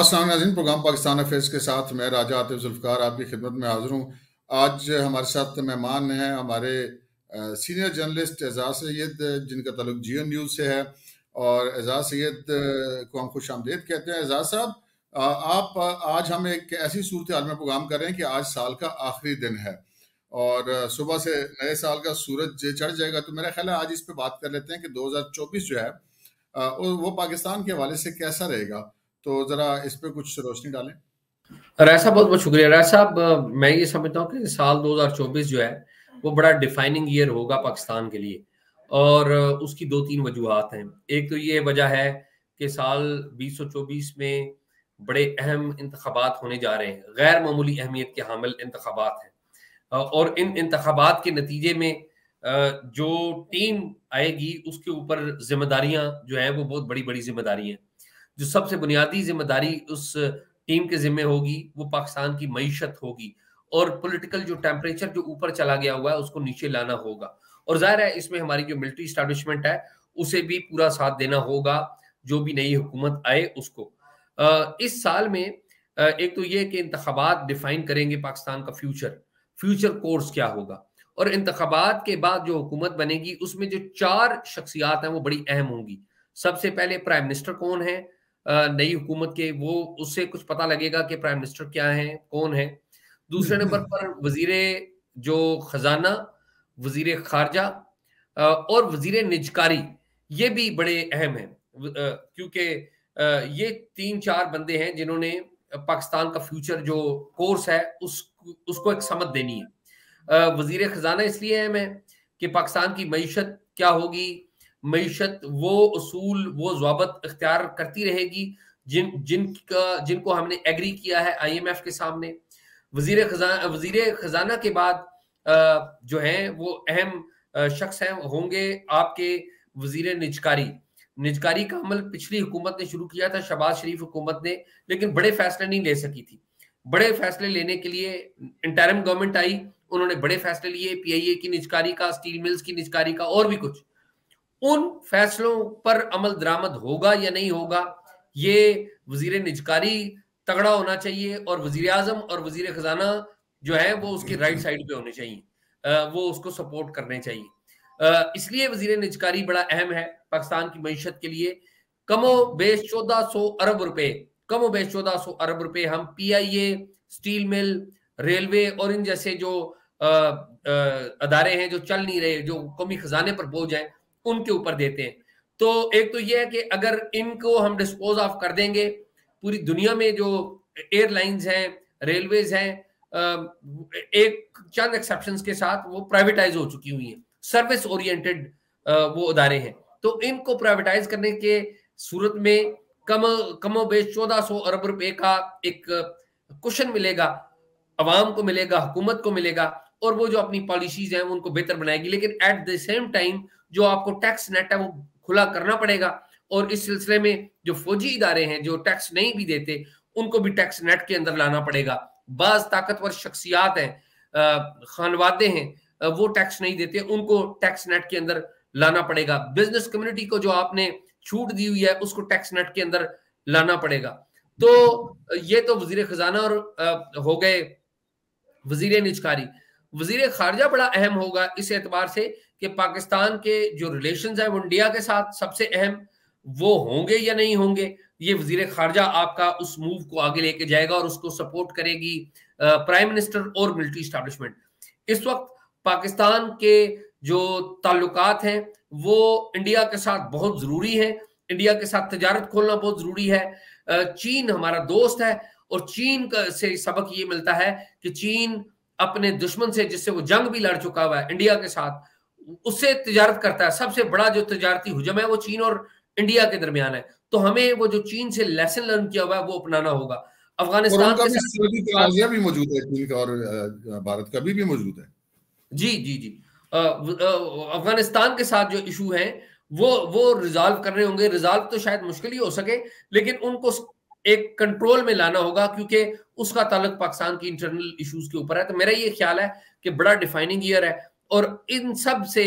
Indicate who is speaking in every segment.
Speaker 1: अस्सलाम नाज़रीन, programme Pakistan affairs के साथ मैं राजा आतिफ जुल्फ़िकार आपकी खिदमत में हाज़िर हूँ। आज हमारे साथ मेहमान हैं हमारे सीनियर जर्नलिस्ट एजाज सैयद, जिनका ताल्लुक जीएन न्यूज़ से है। और एजाज सैयद को हम खुश आमदीद कहते हैं। एजाज साहब, आप आज हम एक ऐसी सूरत हाल में प्रोग्राम कर रहे हैं कि आज साल का आखिरी दिन है और सुबह से नए साल का सूरज चढ़ जाएगा, तो मेरा ख्याल है आज इस पे बात कर लेते हैं कि 2024 जो है वो पाकिस्तान के हवाले से कैसा रहेगा। तो जरा इस पे कुछ रोशनी डालें।
Speaker 2: राय साहब, बहुत बहुत शुक्रिया। राय साहब, मैं ये समझता हूँ कि साल 2024 जो है वो बड़ा डिफाइनिंग ईयर होगा पाकिस्तान के लिए, और उसकी दो तीन वजूहात हैं। एक तो ये वजह है कि साल 2024 में बड़े अहम इंतखाबात होने जा रहे हैं, गैर मामूली अहमियत के हामिल इंतखाबात हैं, और इन इंतखाबात के नतीजे में जो टीम आएगी उसके ऊपर जिम्मेदारियां जो है वो बहुत बड़ी बड़ी जिम्मेदारी हैं। जो सबसे बुनियादी जिम्मेदारी उस टीम के जिम्मे होगी वो पाकिस्तान की मईशत होगी, और पॉलिटिकल जो टेम्परेचर जो ऊपर चला गया हुआ है उसको नीचे लाना होगा। और जाहिर है इसमें हमारी जो मिलिट्री इस्टेब्लिशमेंट है उसे भी पूरा साथ देना होगा, जो भी नई हुकूमत आए उसको। इस साल में एक तो ये कि इंतखाबात डिफाइन करेंगे पाकिस्तान का फ्यूचर कोर्स क्या होगा, और इंतखाबात के बाद जो हुकूमत बनेगी उसमें जो चार शख्सियात हैं वो बड़ी अहम होंगी। सबसे पहले प्राइम मिनिस्टर कौन है नई हुकूमत के, वो उससे कुछ पता लगेगा कि प्राइम मिनिस्टर क्या है, कौन है। दूसरे नंबर पर वजीरे जो खजाना, वजीरे खारजा और वजीरे निजकारी, ये भी बड़े अहम हैं, क्योंकि ये तीन चार बंदे हैं जिन्होंने पाकिस्तान का फ्यूचर जो कोर्स है उसको एक समझ देनी है। वजीरे खजाना इसलिए अहम है कि पाकिस्तान की मईशत क्या होगी, मईशत वो उसूल वो ज़वाबत इख्तियार करती रहेगी जिनको हमने एग्री किया है IMF के सामने। वजीर खजाना के बाद जो है वो अहम शख्स हैं होंगे आपके वजीर निजकारी का अमल पिछली हुकूमत ने शुरू किया था, शहबाज शरीफ हुकूमत ने, लेकिन बड़े फैसले नहीं ले सकी थी। बड़े फैसले लेने के लिए इंटरिम गवर्नमेंट आई, उन्होंने बड़े फैसले लिए, PIA की निजकारी का, स्टील मिल्स की निजकारी का और भी कुछ। उन फैसलों पर अमल दरामद होगा या नहीं होगा, ये वजीर निजकारी तगड़ा होना चाहिए, और वजीर आजम और वजीर खजाना जो है वो उसके राइट साइड पे होने चाहिए, वो उसको सपोर्ट करने चाहिए। इसलिए वजीर निजकारी बड़ा अहम है पाकिस्तान की मईशत के लिए। कमो बेश 1400 अरब रुपए हम PIA, स्टील मिल, रेलवे और इन जैसे जो अदारे हैं जो चल नहीं रहे, जो कौमी खजाने पर बोझ है, उनके ऊपर देते हैं। तो एक तो यह है कि अगर इनको हम डिस्पोज ऑफ कर देंगे, पूरी दुनिया में जो एयरलाइंस हैं, रेलवेज हैं, एक चंद एक्सेप्शंस के साथ वो प्राइवेटाइज हो चुकी हुई हैं, सर्विस ओरिएंटेड वो अदारे हैं। तो इनको प्राइवेटाइज करने के सूरत में कमो बेश 1400 अरब रुपए का एक कुशन मिलेगा, अवाम को मिलेगा, हुकूमत को मिलेगा, और वो जो अपनी पॉलिसीज हैं उनको बेहतर बनाएगी। लेकिन एट द सेम टाइम जो आपको टैक्स नेट है वो खुला करना पड़ेगा, और इस सिलसिले में जो फौजी इदारे हैं जो टैक्स नहीं भी देते उनको भी टैक्स नेट के अंदर लाना पड़ेगा। बाज ताकतवर शख्सियात हैं, खानवादे हैं, वो टैक्स नहीं देते, उनको टैक्स नेट के अंदर लाना पड़ेगा। बिजनेस कम्युनिटी को जो आपने छूट दी हुई है उसको टैक्स नेट के अंदर लाना पड़ेगा। तो ये तो वजीर खजाना और हो गए वजीर निजकारी। वजीर खारजा बड़ा अहम होगा इस एतबार से कि पाकिस्तान के जो रिलेशंस हैं वो इंडिया के साथ सबसे अहम वो होंगे या नहीं होंगे। ये वजीर खारजा आपका उस मूव को आगे लेके जाएगा और उसको सपोर्ट करेगी प्राइम मिनिस्टर और मिलिट्री एस्टैब्लिशमेंट। इस वक्त पाकिस्तान के जो ताल्लुकात हैं वो इंडिया के साथ बहुत जरूरी है, इंडिया के साथ तजारत खोलना बहुत जरूरी है। चीन हमारा दोस्त है, और चीन से सबक ये मिलता है कि चीन अपने दुश्मन से, जिससे वो जंग भी लड़ चुका हुआ है इंडिया के साथ, उससे तजारत करता है। सबसे बड़ा जो तजारती हुजम है वो चीन और इंडिया के दरमियान है। तो हमें वो जो चीन से लेसन लर्न किया हुआ है वो अपनाना होगा। अफगानिस्तान के
Speaker 1: साथ भी मौजूद है, चीन का और भारत का भी मौजूद है।
Speaker 2: जी जी जी, अफगानिस्तान के साथ जो इशू है वो रिजॉल्व कर रहे होंगे। रिजॉल्व तो शायद मुश्किल ही हो सके, लेकिन उनको एक कंट्रोल में लाना होगा, क्योंकि उसका ताल्लुक पाकिस्तान की इंटरनल इश्यूज के ऊपर है। तो मेरा ये ख्याल है कि बड़ा डिफाइनिंग ईयर है। और इन सब से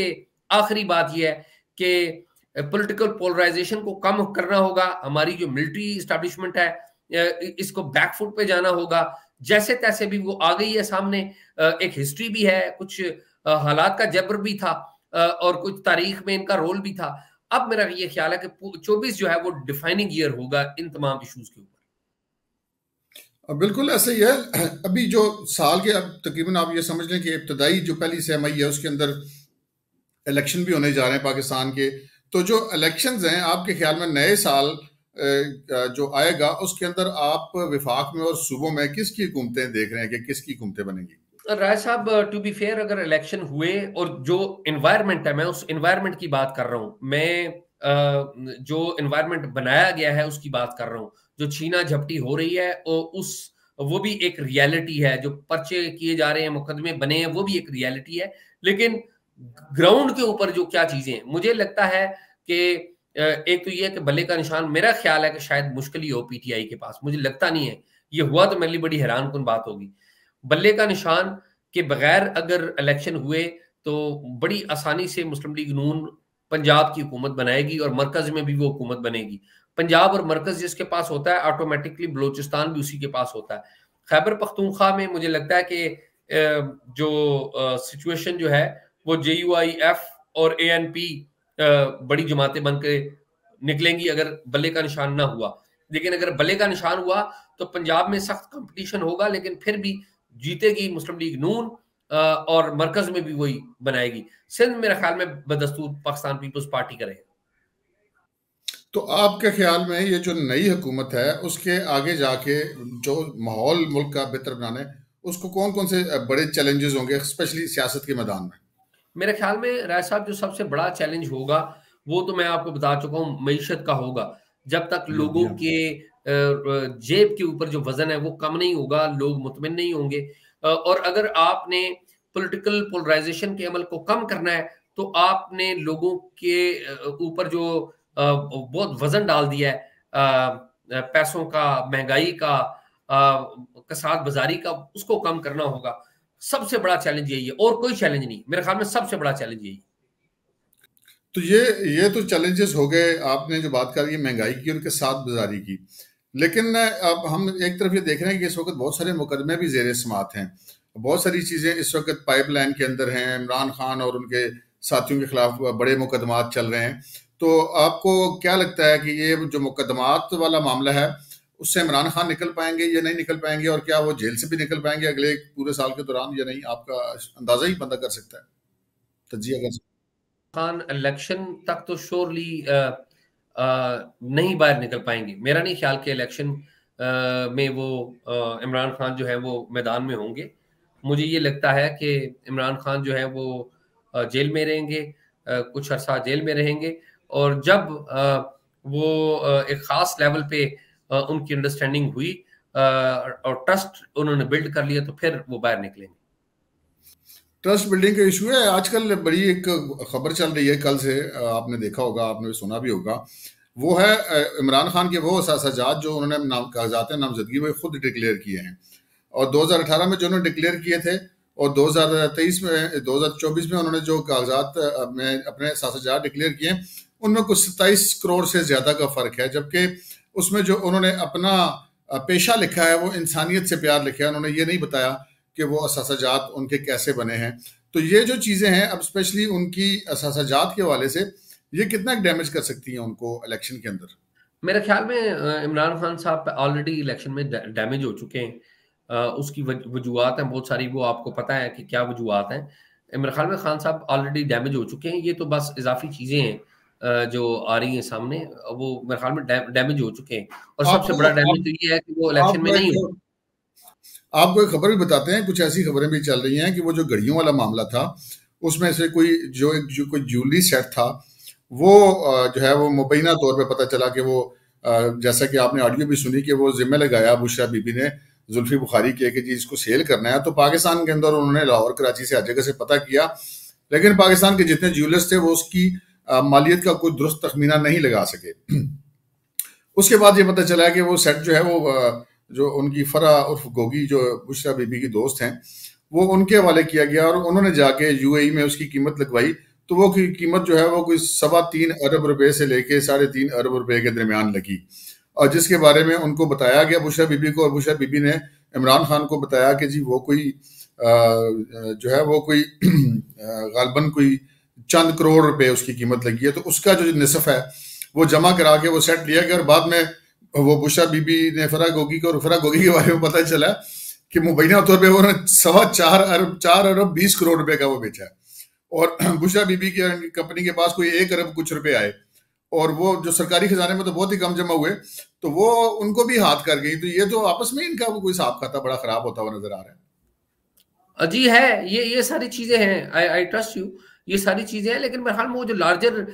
Speaker 2: आखिरी बात यह है कि पॉलिटिकल पोलराइजेशन को कम करना होगा। हमारी जो मिलिट्री इस्टेब्लिशमेंट है इसको बैकफुट पे जाना होगा। जैसे तैसे भी वो आ गई है सामने, एक हिस्ट्री भी है, कुछ हालात का जबर भी था, और कुछ तारीख में इनका रोल भी था। अब मेरा ये ख्याल है कि 24 जो है वो डिफाइनिंग ईयर होगा इन तमाम इश्यूज के ऊपर।
Speaker 1: बिल्कुल ऐसे ही है। अभी जो साल के, अब तकरीबन आप ये समझ लें कि इब्तदाई जो पहली सहमई है उसके अंदर इलेक्शन भी होने जा रहे हैं पाकिस्तान के। तो जो इलेक्शंस हैं, आपके ख्याल में नए साल जो आएगा उसके अंदर आप विफाक में और सूबों में किसकी हुकूमतें देख रहे हैं कि किसकी हुकूमतें बनेंगी?
Speaker 2: राय साहब, टू बी फेयर, अगर इलेक्शन हुए और जो इन्वायरमेंट है, मैं उस इन्वायरमेंट की बात कर रहा हूँ, मैं जो इन्वायरमेंट बनाया गया है उसकी बात कर रहा हूँ। जो छीना झपटी हो रही है वो भी एक रियलिटी है। जो पर्चे किए जा रहे हैं, मुकदमे बने हैं, वो भी एक रियलिटी है। लेकिन ग्राउंड के ऊपर जो क्या चीजें हैं, मुझे लगता है कि एक तो ये कि बल्ले का निशान, मेरा ख्याल है कि शायद मुश्किल ही हो पीटीआई के पास। मुझे लगता नहीं है, ये हुआ तो मेरे लिए बड़ी हैरानकुन बात होगी। बल्ले का निशान के बगैर अगर इलेक्शन हुए तो बड़ी आसानी से मुस्लिम लीग नून पंजाब की हुकूमत बनाएगी और मरकज में भी वो हुकूमत बनेगी। पंजाब और मरकज जिसके पास होता है, ऑटोमेटिकली बलूचिस्तान भी उसी के पास होता है। खैबर पख्तूनख्वा में मुझे लगता है कि जो सिचुएशन जो है वो JUIF और ANP बड़ी जमातें बन के निकलेंगी अगर बल्ले का निशान ना हुआ। लेकिन अगर बल्ले का निशान हुआ तो पंजाब में सख्त कंपटीशन होगा, लेकिन फिर भी जीतेगी मुस्लिम लीग नून, और मरकज में भी वही बनाएगी। सिंध मेरे ख्याल में बदस्तूर पाकिस्तान पीपल्स पार्टी करेगा।
Speaker 1: तो आपके ख्याल में ये जो नई हुकूमत है उसके आगे जाके जो माहौल मुल्क का बेहतर बनाने, उसको कौन कौन से बड़े चैलेंजेस होंगे, स्पेशली सियासत के मैदान में?
Speaker 2: मेरे ख्याल में राय साहब, जो सबसे बड़ा चैलेंज होगा वो तो मैं आपको बता चुका हूँ, मईशत का होगा। जब तक लोगों के जेब के ऊपर जो वजन है वो कम नहीं होगा, लोग मुतमिन नहीं होंगे। और अगर आपने पॉलिटिकल पोलराइजेशन के अमल को कम करना है तो आपने लोगों के ऊपर जो बहुत वजन डाल दिया है, पैसों का, महंगाई का, कसाद बाजारी का, उसको कम करना होगा। सबसे बड़ा चैलेंज यही है, और कोई चैलेंज नहीं। मेरे ख्याल में सबसे बड़ा चैलेंज यही है।
Speaker 1: तो ये तो चैलेंजेस हो गए। आपने जो बात करी महंगाई की, उनके साथ बाजारी की, लेकिन अब हम एक तरफ ये देख रहे हैं कि इस वक्त बहुत सारे मुकदमे भी जेर समात हैं। बहुत सारी चीज़ें इस वक्त पाइपलाइन के अंदर हैं। इमरान खान और उनके साथियों के खिलाफ बड़े मुकदमात चल रहे हैं। तो आपको क्या लगता है कि ये जो मुकदमात वाला मामला है उससे इमरान खान निकल पाएंगे या नहीं निकल पाएंगे, और क्या वो जेल से भी निकल पाएंगे अगले पूरे साल के दौरान या नहीं? आपका अंदाजा ही बंदा कर सकता है, तजिया कर सकता
Speaker 2: खान इलेक्शन तक तो श्योरली नहीं बाहर निकल पाएंगे। मेरा नहीं ख्याल कि इलेक्शन में वो इमरान खान जो है वो मैदान में होंगे। मुझे ये लगता है कि इमरान खान जो है वो जेल में रहेंगे, कुछ अरसा जेल में रहेंगे, और जब वो एक खास लेवल पे उनकी अंडरस्टैंडिंग हुई और ट्रस्ट उन्होंने बिल्ड कर लिया तो फिर वो बाहर निकलेंगे।
Speaker 1: ट्रस्ट बिल्डिंग का इशू है आजकल। बड़ी एक खबर चल रही है कल से, आपने देखा होगा, आपने सुना भी होगा। वो है इमरान खान के वो असाजात जो उन्होंने कागजात नामजदगी में खुद डिक्लेयर किए हैं, और 2018 में जो उन्होंने डिक्लेयर किए थे, और 2023 में 2024 में उन्होंने जो कागजात में अपने असाजात डिक्लेयर किए, उनमें कुछ 27 करोड़ से ज्यादा का फर्क है। जबकि उसमें जो उन्होंने अपना पेशा लिखा है वो इंसानियत से प्यार लिखा है। उन्होंने ये नहीं बताया कि वो असाजात उनके कैसे बने हैं। तो ये जो चीज़ें हैं, अब स्पेशली उनकी असाजात के हवाले से, ये कितना डैमेज कर सकती हैं उनको इलेक्शन के अंदर?
Speaker 2: मेरे ख्याल में इमरान खान साहब ऑलरेडी इलेक्शन में डैमेज हो चुके हैं। उसकी वजूहत हैं बहुत सारी, वो आपको पता है कि क्या वजूहत हैं। मेरे ख्याल में खान साहब ऑलरेडी डैमेज हो चुके हैं। ये तो बस इजाफी चीज़ें हैं जो आ रही हैं सामने, वो मेरे ख्याल में डैमेज हो चुके हैं। और सबसे
Speaker 1: आपको
Speaker 2: बड़ा डैमेज
Speaker 1: आप,
Speaker 2: तो ये है कि वो इलेक्शन में
Speaker 1: आपको
Speaker 2: नहीं हो।
Speaker 1: एक आपको एक खबर भी बताते हैं। कुछ ऐसी खबरें भी चल रही हैं कि वो जो घड़ियों वाला मामला था, उसमें से कोई ज्वेलरी सेट था, वो जो है वो मुबैना तौर पे पता चला कि वो जैसा कि आपने ऑडियो भी सुनी कि वो जिम्मे लगाया बुशरा बीबी ने जुल्फी बुखारी के कि जी इसको सेल करना है। तो पाकिस्तान के अंदर उन्होंने लाहौर, कराची से हर जगह से पता किया, लेकिन पाकिस्तान के जितने ज्वेलर्स थे वो उसकी मालियत का कोई दुरुस्त तखमीना नहीं लगा सके। उसके बाद ये पता चला कि वो सेट जो है वो जो उनकी फरा उर्फ गोगी, जो बुशरा बीबी की दोस्त हैं, वो उनके हवाले किया गया, और उन्होंने जाके यूएई में उसकी कीमत लगवाई। तो वो कीमत जो है वो कोई 3.25 अरब रुपए से लेके 3.5 अरब रुपए के दरमियान लगी। और जिसके बारे में उनको बताया गया बुशरा बीबी को, और बुशरा बीबी ने इमरान खान को बताया कि जी वो कोई जो है वो कोई गालबन कोई चंद करोड़ रुपए उसकी कीमत लगी है, तो उसका जो निसफ है वो जमा करा के वो सेट लिया गया। और बाद में वो बुशरा बीबी ने फरा गोगी को, और फरा गोगी के बारे में पता चला कि मुबैना तौर पर उन्होंने 4 अरब 20 करोड़ रुपए का वो बेचा है, और बुशरा बीबी की कंपनी के पास कोई 1 अरब कुछ रुपए आए, और वो जो सरकारी खजाने में तो बहुत ही कम जमा हुए, तो वो उनको भी हाथ कर गई। तो ये तो आपस में इनका वो कोई हिसाब खाता बड़ा खराब होता हुआ नजर आ रहा है।
Speaker 2: जी है, ये सारी चीजें हैं। आई ट्रस्ट यू, ये सारी चीजें हैं, लेकिन मेरे ख्याल में वो जो लार्जर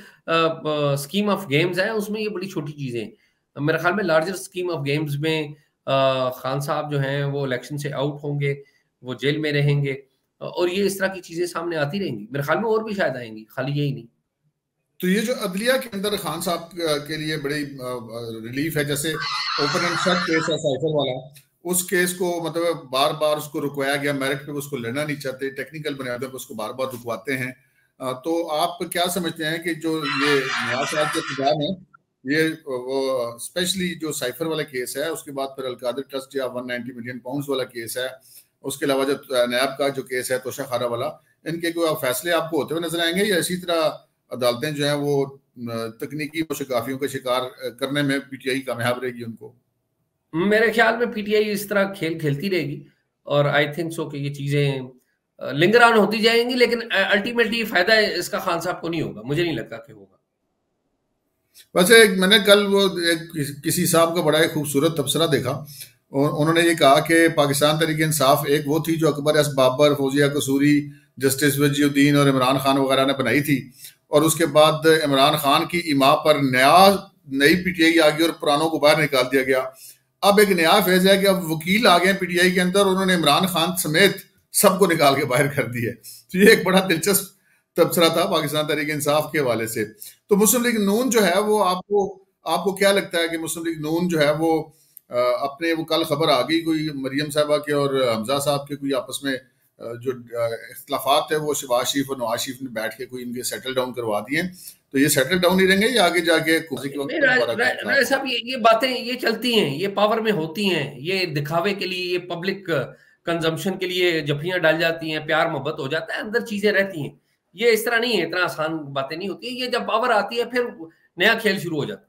Speaker 2: स्कीम ऑफ गेम्स है उसमें ये बड़ी छोटी चीजें हैं। मेरे ख्याल में लार्जर स्कीम ऑफ गेम्स में खान साहब जो हैं वो इलेक्शन से आउट होंगे, वो जेल में रहेंगे, और ये इस तरह की चीजें सामने आती रहेंगी। मेरे ख्याल में और भी शायद आएंगी, खाली यही नहीं।
Speaker 1: तो ये जो अदलिया के अंदर खान साहब के लिए बड़ी रिलीफ है, जैसे ओपन एंड शट केस है साइफर वाला, उस केस को मतलब बार बार उसको रुकवाया गया, मेरिट पे उसको लड़ना नहीं चाहते, टेक्निकल बुनियादों पर उसको बार बार रुकवाते हैं। तो आप क्या समझते हैं कि जो ये नवाज साहब के इंतजाम है, ये वो स्पेशली जो साइफर वाला केस है, उसके बाद फिर अलकादिर ट्रस्ट या 190 मिलियन पाउंड वाला केस है, उसके अलावा जो नैब का जो केस है तोशा खारा वाला, इनके कोई फैसले आपको होते हुए नजर आएंगे, या इसी तरह अदालतें जो हैं वो तकनीकी शिकाफियों का शिकार करने में पीटीआई कामयाब रहेगी उनको?
Speaker 2: मेरे ख्याल में पीटीआई इस तरह खेल खेलती रहेगी, और आई थिंक सो कि ये चीजें लिंगर ऑन होती जाएंगी, लेकिन अल्टीमेटली फायदा इसका खान साहब को नहीं होगा, मुझे नहीं लगता कि होगा।
Speaker 1: वैसे मैंने कल वो किसी साहब का बड़ा ही खूबसूरत तबसरा देखा, और उन्होंने ये कहा कि पाकिस्तान तहरीक इंसाफ एक वो थी जो अकबर एस बाबर, फौजिया कसूरी, जस्टिस वजीउद्दीन और इमरान खान वगैरह ने बनाई थी, और उसके बाद इमरान खान की इमा पर नई पीटीआई आ गई और पुरानों को बाहर निकाल दिया गया। अब एक नया फेज है कि अब वकील आ गए पीटीआई के अंदर, उन्होंने इमरान खान समेत सबको निकाल के बाहर कर दिया। तो ये एक बड़ा दिलचस्प तबसरा था पाकिस्तान तहरीक इंसाफ के हवाले से। तो मुस्लिम लीग नून जो है वो आपको क्या लगता है कि मुस्लिम लीग नून जो है वो अपने, वो कल खबर आ गई कोई मरियम साहबा के और हमजा साहब के कोई आपस में जो इख्तलाफात है वो शहबाज शरीफ और नवाज शरीफ ने बैठ के कोई इनके सेटल डाउन करवा दिए, तो ये सेटल डाउन ही रहेंगे या आगे जाके कुर्सी के वक्त?
Speaker 2: राय साहब, ये बातें ये चलती हैं, ये पावर में होती हैं, ये दिखावे के लिए, ये पब्लिक कंजम्पशन के लिए जफियां डाल जाती हैं, प्यार मोहब्बत हो जाता है, अंदर चीजें रहती हैं। ये इस तरह नहीं है, इतना आसान बातें नहीं होती, ये जब पावर आती है फिर नया खेल शुरू हो जाता है।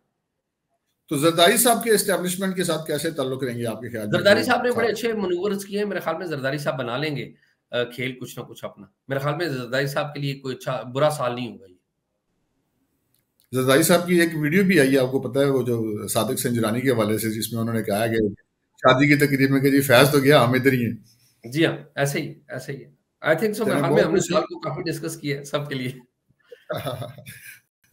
Speaker 1: तो जरदारी साहब के एस्टेब्लिशमेंट के साथ कैसे ताल्लुक रहेंगे आपके ख्याल में?
Speaker 2: जरदारी साहब ने बड़े अच्छे मनूवर्स किए हैं, मेरे ख्याल में जरदारी साहब बना लेंगे खेल कुछ ना कुछ अपना। मेरे ख्याल में जरदारी साहब के लिए कोई अच्छा बुरा साल नहीं होगा ये।
Speaker 1: जरदारी साहब की एक वीडियो भी आई है, आपको पता है, वो जो सादिक संजरानी के हवाले से, जिसमें उन्होंने कहा कि शादी की तकरीब में कि जी फैज तो गया, हम इधर ही हैं।
Speaker 2: जी हाँ, ऐसे ही है। आई थिंक सो, मेरे ख्याल में हमने साल को काफी डिस्कस किया है सबके लिए।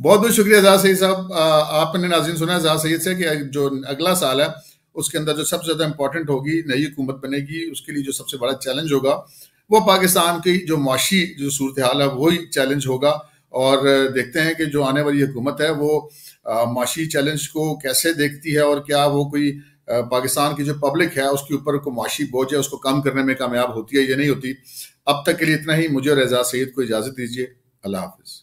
Speaker 1: बहुत बहुत शुक्रिया एजाज सईद साहब। आपने नाज़रीन सुना एजाज सईद से कि जो अगला साल है उसके अंदर जो सबसे ज्यादा इंपॉर्टेंट होगी, नई हुकूमत बनेगी, उसके लिए जो सबसे बड़ा चैलेंज होगा वो पाकिस्तान की जो माशी जो सूरत हाल है वही चैलेंज होगा। और देखते हैं कि जो आने वाली हुकूमत है वो माशी चैलेंज को कैसे देखती है, और क्या वो कोई पाकिस्तान की जो पब्लिक है उसके ऊपर को माशी बोझ है उसको कम करने में कामयाब होती है या नहीं होती। अब तक के लिए इतना ही। मुझे और एजाज सईद को इजाजत दीजिए। अल्लाह हाफिज।